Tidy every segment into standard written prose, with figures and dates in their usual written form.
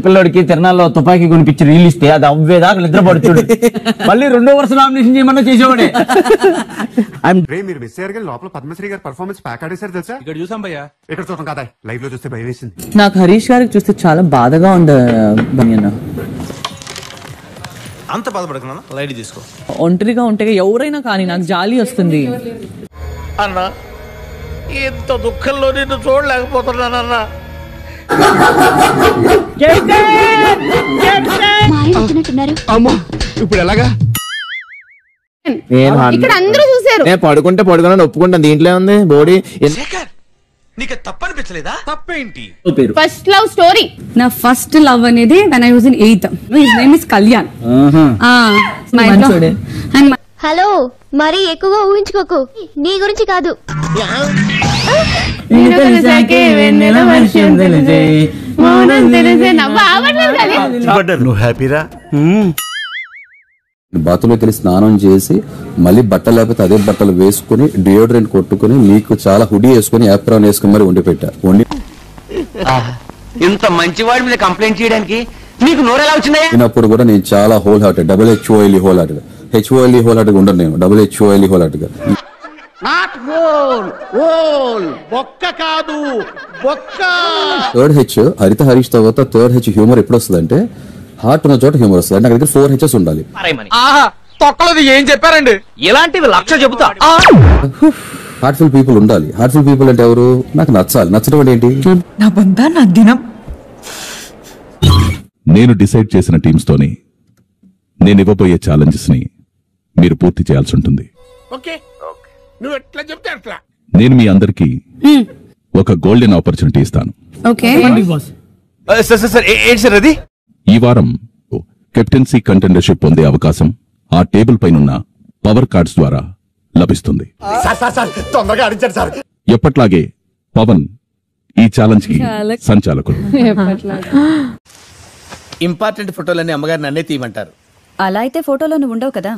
పిల్లడికి తిరణాల్లో తుపాకీ కొనిపించి రీల్ ఇస్తే అది అవ్వేదాకా నిద్రపడుతుంది. మళ్ళీ 2వ వరుస నామినేషన్ చేయమన్నా చేసేవాడే. మీరు మిస్ అయ్యారు కానీ లోపల పద్మశ్రీ గారు పర్ఫార్మెన్స్ ప్యాక్ ఆడేశారు తెలుసా? ఇక్కడ చూసాం భయ్యా, ఇక్కడ చూడటం కదా, లైవ్ లో చూస్తే భయం వేసింది. నాకు హరీష్ గారికి చూస్తే చాలా బాధగా ఉంది. అంత బాధపడకున్నా, లైట్ తీసుకో. ఒంటరిగా ఉంటే ఎవరైనా కానీ నాకు జాలి వస్తుంది. అన్నా ఎంత దుఃఖంలో నిన్ను చూడలేకపోతున్నానన్నా. ఇప్పుడు ఎలాగా? ఇక్కడ అందరూ చూసారు. నేను పడుకున్నాను, ఒప్పుకుంటాను. దీంట్లో ఉంది బోడీ. నీకు తప్పనిపించలేదా? తప్పేంటి? First love story. నా ఫస్ట్ లవ్ అనేది when I was in 8th. His name is Kalyan. Hello, మరి ఎక్కువగా ఊహించుకోకు, నీ గురించి కాదు. నువ్వు హ్యాపీరా? బాత్రూంలోకి వెళ్ళి స్నానం చేసి మళ్ళీ బట్టలు లేకపోతే అదే బట్టలు వేసుకుని డియోడ్రెంట్ కొట్టుకుని మీకు చాలా హుడీ వేసుకుని యాప్రాన్ వేసుకుని మరి వండి పెట్టా. ఇంత మంచివాడి మీద కంప్లైంట్ చేయడానికి మీకు నోరెలా వచ్చిందా? అప్పుడు కూడా నేను చాలా whole hearted, WHOLE whole hearted, HOLE whole hearted ఉండను నేను, WHOLE whole hearted. Third H హరిత హరీష్ తర్వాత థర్డ్ హెచ్ హ్యూమర్ ఎప్పుడు వస్తుంది అంటే హార్ట్ ఉన్న చోట హ్యూమర్ వస్తుంది. నాకు దగ్గర 4 హెచ్ఎస్ ఉండాలి. ఏం చెప్పారండి? ఇలాంటివి 1,00,000 చెబుతా. హార్ట్ఫుల్ పీపుల్ ఉండాలి. హార్ట్ఫుల్ పీపుల్ అంటే ఎవరు? నాకు నచ్చాలి. నచ్చడం అంటే ఏంటి? నేను డిసైడ్ చేసిన టీమ్స్ తోని నేను ఇవ్వబోయే ఛాలెంజెస్ ని మీరు పూర్తి చేయాల్సి ఉంటుంది. నేను మీ అందరికి ఒక గోల్డెన్ ఆపర్చునిటీ ఇస్తాను. ఈ వారం కెప్టెన్సీ కంటెండర్షిప్ పొందే అవకాశం ఆ టేబుల్ పైనున్న పవర్ కార్డ్స్ ద్వారా లభిస్తుంది. ఎప్పట్లాగే పవన్ ఈ ఛాలెంజ్ కి సంచాలకుడు. ఇంపార్టెంట్ ఫోటోలన్నీ అమ్మగారు నన్నే తీయమంటారు. అలా అయితే ఫోటోలో నువ్వు ఉండవు కదా.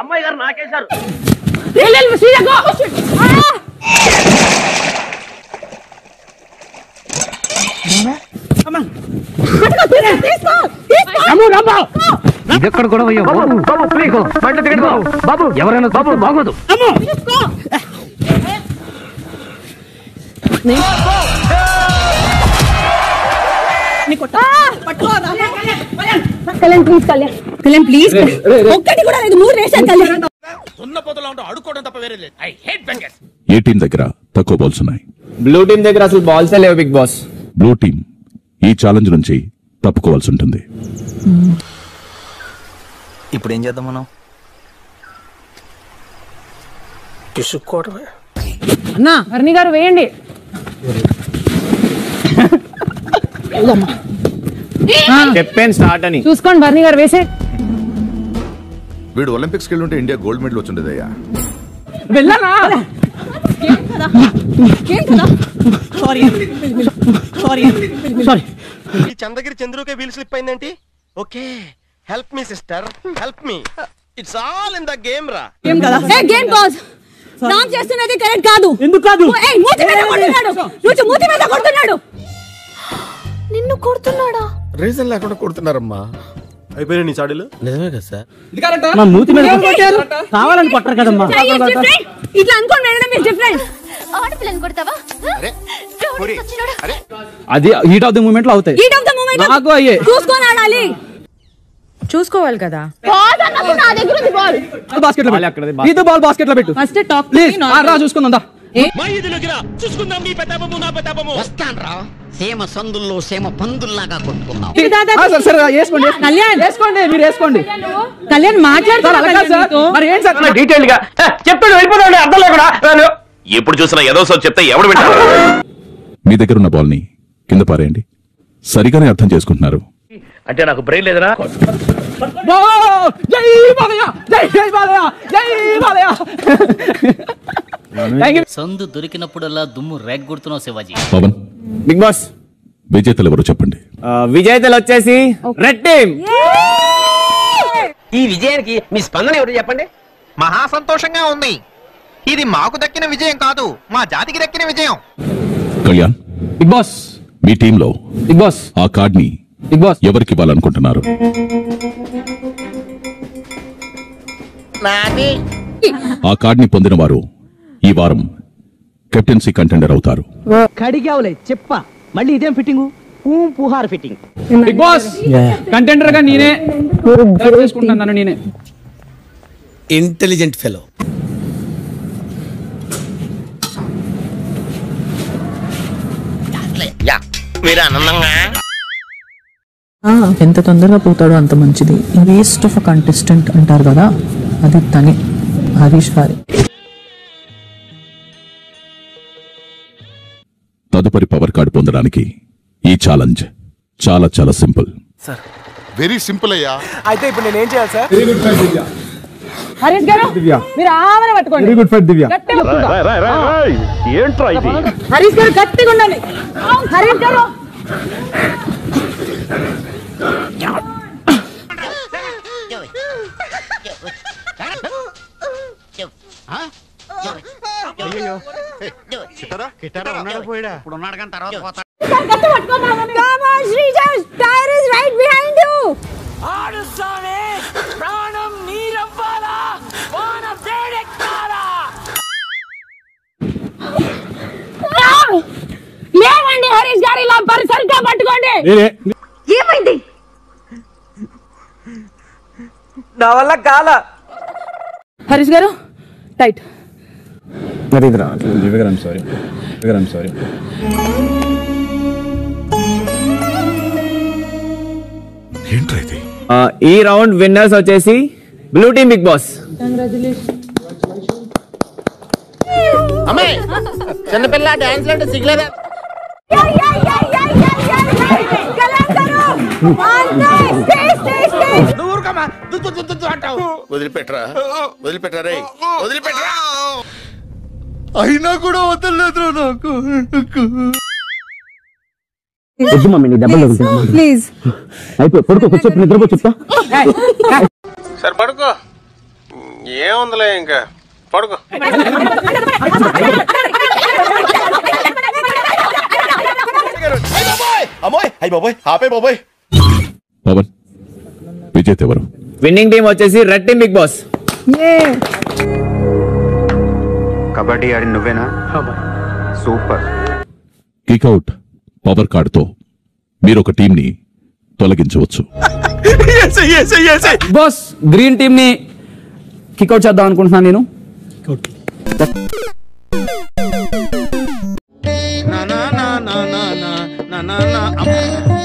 అమ్మాయి గారు నాకేశారు. ఎక్కడ కూడా బాబు ఎవరైనా బాగోదు. కళ్యాణ్ ప్లీజ్, ఒక్కటి కూడా లేదు. 3 వేసాను కళ్యాణ్. ఏ టీం దగ్గర తక్కువ బాల్స్ ఉన్నాయి? బ్లూ టీం దగ్గర అసలు బాల్స్ లేవు బిగ్ బాస్. బ్లూ టీం ఈ ఛాలెంజ్ నుంచి తప్పుకోవాల్సి ఉంటుంది. ఇప్పుడు ఏం చేద్దాం మనం? అన్నా హరిణి గారు వేయండి. చెప్పాను స్టార్ట్ అని. చూసుకోండి భరణి గారు వేసే. వీడు ఒలింపిక్స్ కి ఉంటే ఇండియా గోల్డ్ మెడల్ వచ్చిండేదయ్యా. వెళ్ళనా? ఈ చంద్రగిరి చంద్రుకే వీల్ స్లిప్ అయిందేంటి? Okay, help me sister, help me. It's all in the game రా. Game pause. రామ్ చేస్తున్నది కరెక్ట్ కాదు. ఎందుకు కాదు? మూతి మీద కొడుతున్నాడు. నిన్ను కొడుతున్నాడా? రీజన్ లేకుండా కొడుతున్నారమ్మా. అయిపోయినా నీ చాడీలు? నిజమే కదా సార్. మా మూతి మీద కొట్టారు, కావాలని కొట్టరు కదమ్మా. ఇట్లా అనుకోండి వెళ్ళడం ఇస్ డిఫరెంట్. ఆడపిల్లని కొడతావా? అది హీట్ ఆఫ్ ద మూమెంట్ లో అవుతాయి. హీట్ ఆఫ్ ద మూమెంట్ నాకు అయ్యే చూసుకొని ఆడాలి. చూసుకోవాలి కదా. బాల్ అన్నది నా దగ్గర ఉంది. బాల్ బాస్కెట్ లో పెట్టు. ఇది బాల్ బాస్కెట్ లో పెట్టు. ఫస్ట్ టాప్ ప్లీజ్ రా చూసుకుందా. చూసుకుందాం మీ పెద్దబము నా పెద్దబము. వస్తాన్రా సేమ సందుల్లో సేమ పందుల్లాగా కొట్టుకున్నాం. సరే వేసుకోండి. కళ్యాణ్ వేసుకోండి, మీరు వేసుకోండి. కళ్యాణ్ మాట్లాడుతున్నాడు. మరి ఏం సార్ డీటెయిల్ గా చెప్తాడు, వెళ్ళిపోతాడు. అర్థం లేకుండా ఎప్పుడు చూసినా ఏదో సార్ చెప్తే ఎవడు వింటారు? మీ దగ్గర ఉన్న బాల్ ని కింద పారేయండి. సరిగానే అర్థం చేసుకుంటున్నారు. అంటే నాకు బ్రెయిన్ లేదనా? సందు దొరికినప్పుడల్లా దుమ్ము రేగ్గొడుతున్నావు శివాజీ. పవన్ బిగ్ బాస్ విజేతలు ఎవరో చెప్పండి. విజేతలు వచ్చేసి రెడ్ టీమ్. ఈ విజయానికి మీ స్పందన ఎవరు చెప్పండి? మహా సంతోషంగా ఉంది. ఇది మాకు దక్కిన విజయం కాదు, మా జాతికి దక్కిన విజయం. కళ్యాణ్, బిగ్ బాస్ మీ టీంలో బిగ్ బాస్ ఆ కార్డ్ ని బిగ్ బాస్ ఎవరికి ఇవ్వాలనుకుంటున్నారు? ఆ కార్డ్ ని పొందిన వారు ఈ వారం కెప్టెన్సీ కంటెండర్ అవుతారు. కడిగావులే చెప్ప మళ్ళీ ఇదేం ఫిట్టింగు? పుహార్ ఫిట్టింగ్. బిగ్ బాస్ కంటెండర్ గా నేనే చేసుకుంటున్నాను. నేనే ఇంటెలిజెంట్ ఫెలో. మీరు ఆనందంగా ఎంత తొందరగా పోతాడో అంత మంచిది. వేస్ట్ ఆఫ్ అ కంటెస్టెంట్ అంటారు కదా, అది తనే, హరీష్ గారి. తదుపరి పవర్ కార్డు పొందడానికి ఈ ఛాలెంజ్ చాలా చాలా సింపుల్. వెరీ సింపుల్ అయ్యా. అయితే ఇప్పుడు నేనేం చేయాలి సార్? హరీష్ గారు మీరు ఆమెను పట్టుకోండి. వెరీ గుడ్ ఫర్ దివ్య. ఏంట్రా ఇది? హరీష్ గారు గట్టిగా ఉండండి. హరీష్ గారు లేవండి. హరీష్ గారు ఇలా సరిగ్గా పట్టుకోండి. ఏమైంది? నా వల్ల కాల. హరీష్ గారు టైట్. సారీ. ఏంట్రా ఇది? ఈ రౌండ్ విన్నర్స్ వచ్చేసి బ్లూ టీమ్ బిగ్ బాస్. అమ్మే చిన్నపిల్ల డాన్స్ అంటే సిగ్గులేదా? వదిలిపెట్టరా అయినా కూడా వదలలేదు నాకు. వద్దు మమ్మీ, నీ దెబ్బలు ప్లీజ్ అయిపోయి పడుకో, కొంచెం నిద్రపో చెప్తా. సరే పడుకో, ఏముందిలే ఇంకా పడుకో. పవన్, విజేత ఎవరు? విన్నింగ్ టీం వచ్చేసి red team Bigg Boss. Kabaddi ఆడి నువ్వేనా? సూపర్. కిక్అవుట్ పవర్ కార్డుతో మీరు ఒక టీం ని తొలగించవచ్చు. బాస్ గ్రీన్ టీమ్ ని కిక్అవుట్ చేద్దాం అనుకుంటున్నాను నేను. నా నా నా నా నా నా నా నా